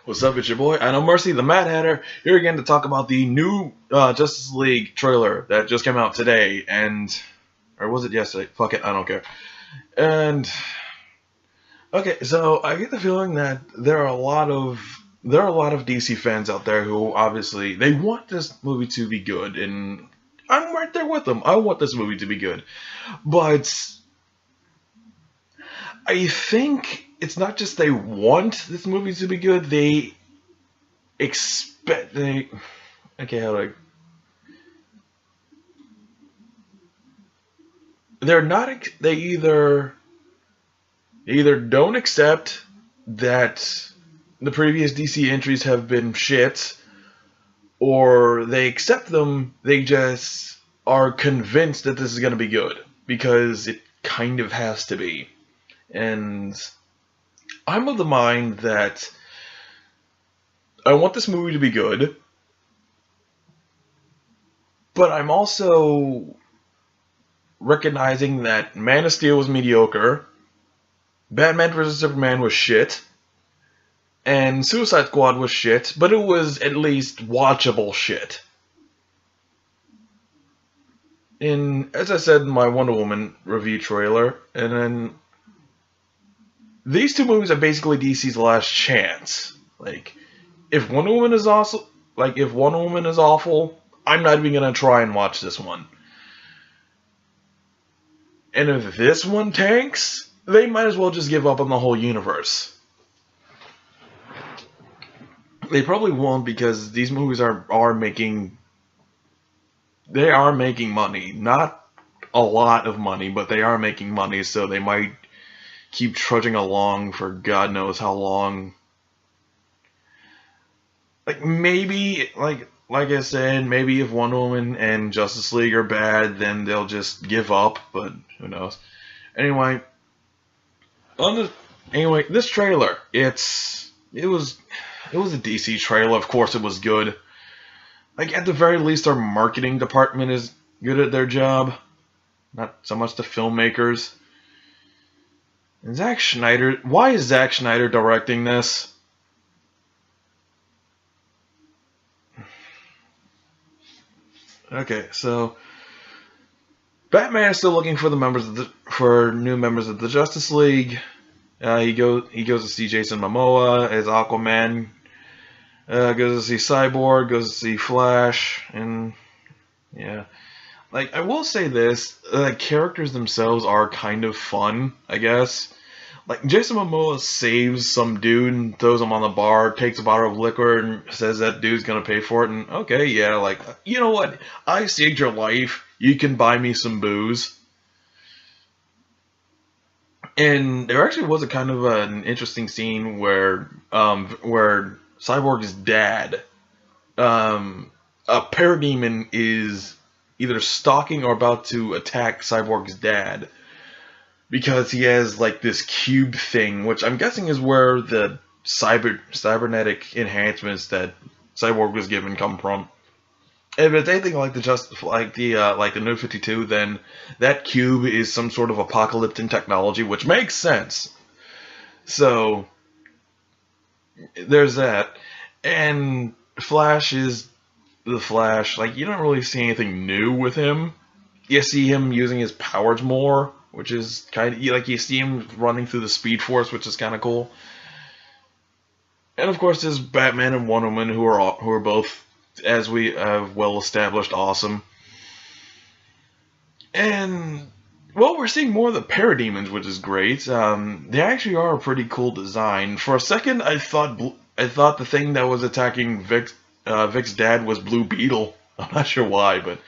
What's up, it's your boy, I Know Mercy, the Mad Hatter, here again to talk about the new Justice League trailer that just came out today, or was it yesterday? Fuck it, I don't care. And, okay, so I get the feeling that there are a lot of DC fans out there who obviously, they want this movie to be good, and I'm right there with them. I want this movie to be good. But I think it's not just they want this movie to be good, they expect okay, how do I they're not they either don't accept that the previous DC entries have been shit, or they accept them, they just are convinced that this is going to be good because it kind of has to be. And I'm of the mind that I want this movie to be good, but I'm also recognizing that Man of Steel was mediocre, Batman vs. Superman was shit, and Suicide Squad was shit, but it was at least watchable shit. And as I said in my Wonder Woman review trailer, and then these two movies are basically DC's last chance. Like, if Wonder Woman is awesome, if Wonder Woman is awful, I'm not even gonna try and watch this one. And if this one tanks, they might as well just give up on the whole universe. They probably won't, because these movies are making money. Not a lot of money, but they are making money, so they might keep trudging along for God knows how long. Maybe like I said, maybe if Wonder Woman and Justice League are bad, then they'll just give up, but who knows. Anyway, this trailer, it was a DC trailer. Of course it was good. At the very least, our marketing department is good at their job. Not so much the filmmakers. And Zack Snyder, why is Zack Snyder directing this? Okay, so Batman is still looking for new members of the Justice League. He goes to see Jason Momoa as Aquaman. Goes to see Cyborg. Goes to see Flash, and yeah. I will say this: characters themselves are kind of fun, I guess. Jason Momoa saves some dude and throws him on the bar, takes a bottle of liquor, and says that dude's gonna pay for it. And okay, yeah, you know what? I saved your life. You can buy me some booze. And there actually was a kind of an interesting scene where Cyborg's dad, a parademon, is either stalking or about to attack Cyborg's dad, because he has this cube thing, which I'm guessing is where the cybernetic enhancements that Cyborg was given come from. And if it's anything like the New 52, then that cube is some sort of apocalyptic technology, which makes sense. So there's that. And Flash is the Flash. You don't really see anything new with him. You see him using his powers more, which is kind of you see him running through the Speed Force, which is kind of cool. And of course, there's Batman and Wonder Woman, who are both, as we have well established, awesome. And well, we're seeing more of the parademons, which is great. They actually are a pretty cool design. For a second, I thought the thing that was attacking Vic's dad was Blue Beetle. I'm not sure why, but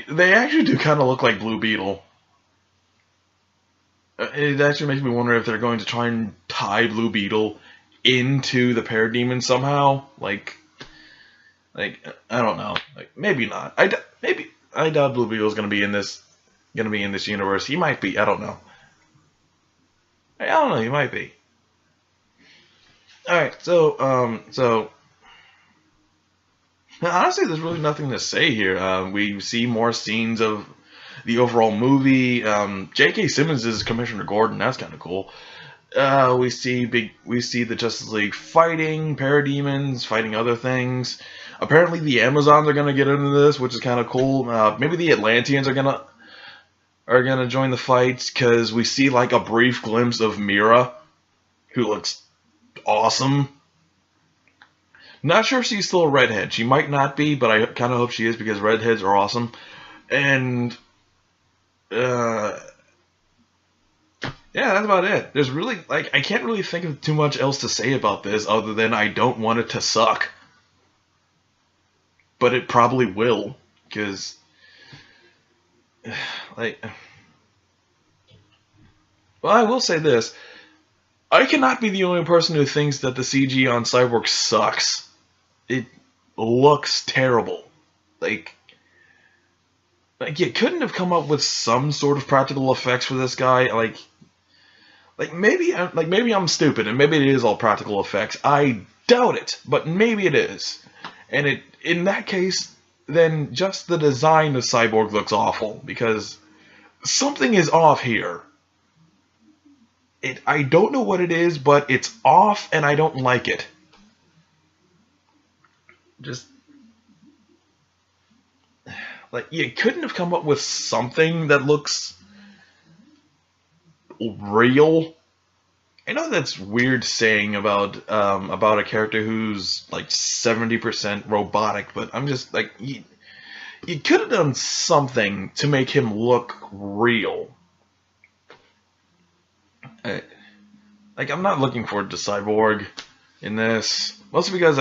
they actually do kind of look like Blue Beetle. It actually makes me wonder if they're going to try and tie Blue Beetle into the parademon somehow. I don't know. Maybe not. I doubt Blue Beetle is going to be in this universe. He might be. I don't know. He might be. All right. So honestly, there's really nothing to say here. We see more scenes of the overall movie. J.K. Simmons is Commissioner Gordon. That's kind of cool. we see the Justice League fighting parademons, fighting other things. Apparently, the Amazons are gonna get into this, which is kind of cool. Maybe the Atlanteans are gonna join the fights because we see like a brief glimpse of Mira, who looks awesome. Not sure if she's still a redhead. She might not be, but I kind of hope she is because redheads are awesome. And yeah, that's about it. There's really I can't really think of too much else to say about this other than I don't want it to suck. But it probably will, because well, I will say this. I cannot be the only person who thinks that the CG on Cyborg sucks. It looks terrible. Like you couldn't have come up with some sort of practical effects for this guy. Maybe I'm stupid and maybe it is all practical effects. I doubt it, but maybe it is. And in that case, then just the design of Cyborg looks awful because something is off here. I don't know what it is, but it's off and I don't like it. Just you couldn't have come up with something that looks real. I know that's weird saying about a character who's like 70% robotic, but I'm just like you could have done something to make him look real. I'm not looking forward to Cyborg in this, mostly because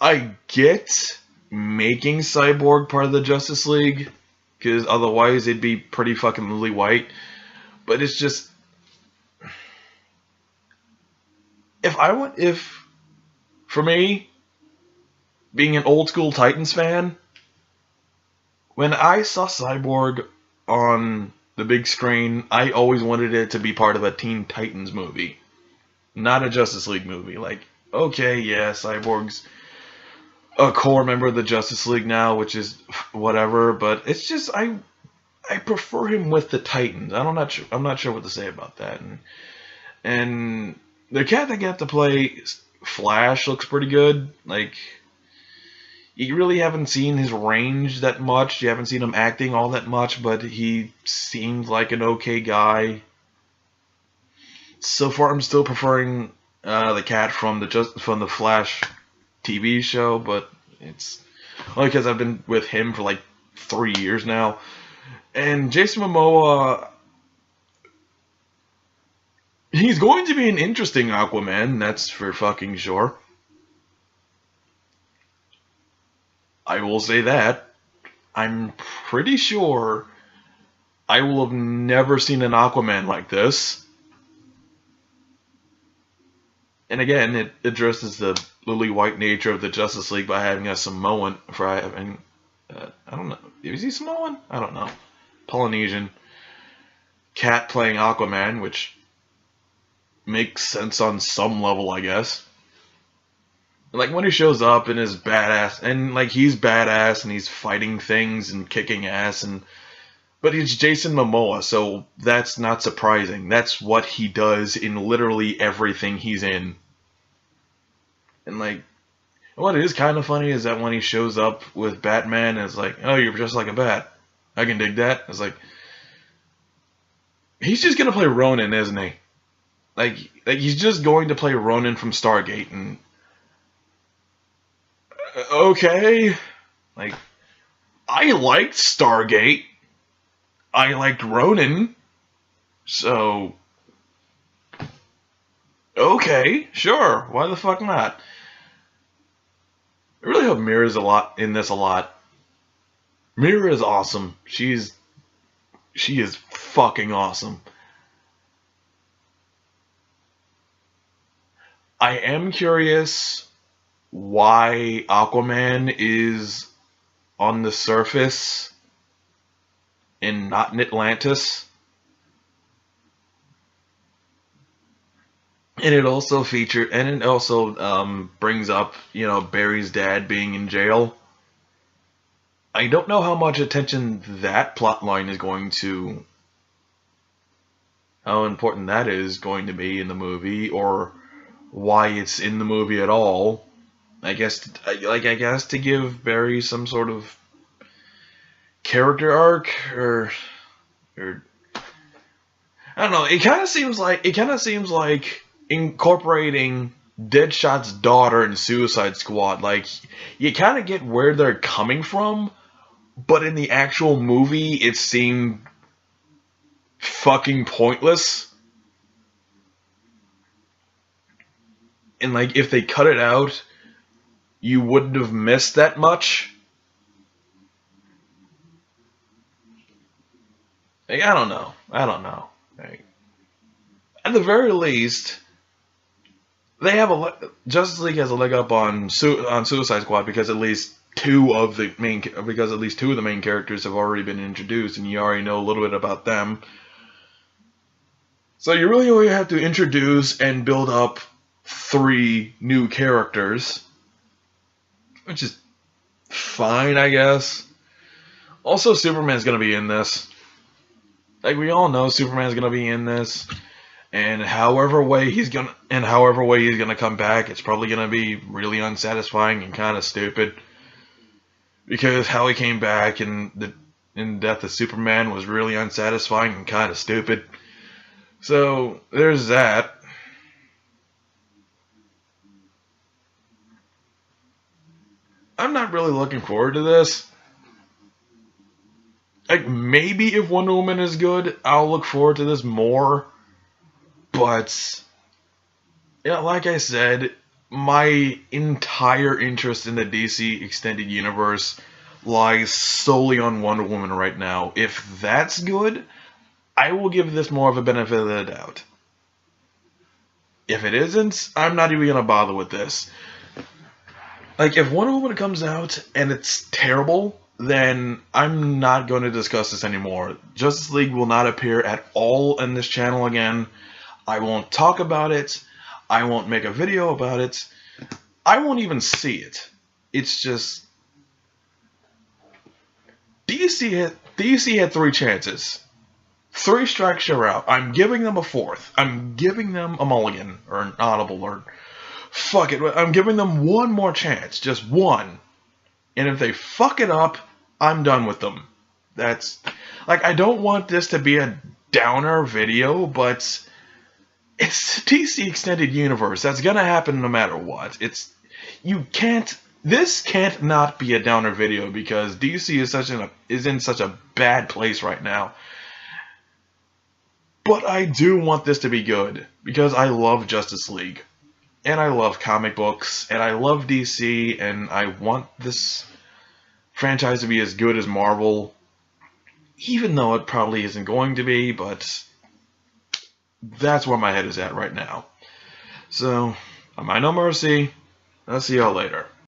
I get making Cyborg part of the Justice League, because otherwise it'd be pretty fucking lily white. But it's just if for me, being an old school Titans fan, when I saw Cyborg on the big screen, I always wanted it to be part of a Teen Titans movie, not a Justice League movie. Okay, yeah, Cyborg's a core member of the Justice League now, which is whatever, but it's just I prefer him with the Titans. I'm not sure what to say about that. And the cat that got to play Flash looks pretty good. You really haven't seen his range that much. You haven't seen him acting all that much, but he seems like an okay guy. So far, I'm still preferring the cat from the Flash TV show, but it's only because I've been with him for 3 years now. And Jason Momoa, he's going to be an interesting Aquaman, that's for fucking sure. I will say that. I'm pretty sure I will have never seen an Aquaman like this. And again, it addresses the lily white nature of the Justice League by having a Samoan, I don't know, is he Samoan? I don't know. Polynesian cat playing Aquaman, which makes sense on some level, I guess. When he shows up and is badass, and he's badass and he's fighting things and kicking ass, but he's Jason Momoa, so that's not surprising. That's what he does in literally everything he's in. And what is kind of funny is that when he shows up with Batman, it's oh, you're just like a bat. I can dig that. It's he's just gonna play Ronin, isn't he? He's just going to play Ronin from Stargate, and okay, I liked Stargate. I liked Ronin, so okay, sure, why the fuck not? I really hope Mira's a lot. Mira is awesome. She is fucking awesome. I am curious why Aquaman is on the surface and not in Atlantis. And it also brings up, Barry's dad being in jail. I don't know how much attention that plotline is going to how important that is going to be in the movie, or why it's in the movie at all. I guess, I guess to give Barry some sort of character arc, or I don't know. It kind of seems like incorporating Deadshot's daughter in Suicide Squad. Like, you kind of get where they're coming from, but in the actual movie, it seemed fucking pointless. And like, if they cut it out, you wouldn't have missed that much. Like, I don't know. Like, at the very least, they have Justice League has a leg up on Suicide Squad because at least two of the main characters have already been introduced, and you already know a little bit about them. So you really only have to introduce and build up 3 new characters, which is fine, I guess. Also, Superman's gonna be in this. Like, we all know Superman's gonna be in this, and however way he's gonna come back, it's probably gonna be really unsatisfying and kind of stupid. Because how he came back in Death of Superman was really unsatisfying and kind of stupid. So there's that. I'm not really looking forward to this. Like, maybe if Wonder Woman is good, I'll look forward to this more. But, yeah, like I said, my entire interest in the DC Extended Universe lies solely on Wonder Woman right now. If that's good, I will give this more of a benefit of the doubt. If it isn't, I'm not even going to bother with this. Like, if Wonder Woman comes out and it's terrible, then I'm not going to discuss this anymore. Justice League will not appear at all in this channel again. I won't talk about it. I won't make a video about it. I won't even see it. It's just... DC had 3 chances. 3 strikes you're out. I'm giving them a 4th. I'm giving them a mulligan, or an audible, or... Fuck it. I'm giving them one more chance. Just one. And if they fuck it up, I'm done with them. That's... Like, I don't want this to be a downer video, but... It's DC Extended Universe. That's gonna happen no matter what. You can't... This can't not be a downer video because DC is in such a bad place right now. But I do want this to be good because I love Justice League. And I love comic books, and I love DC, and I want this franchise to be as good as Marvel, even though it probably isn't going to be, but that's where my head is at right now. So, on my no mercy, I'll see y'all later.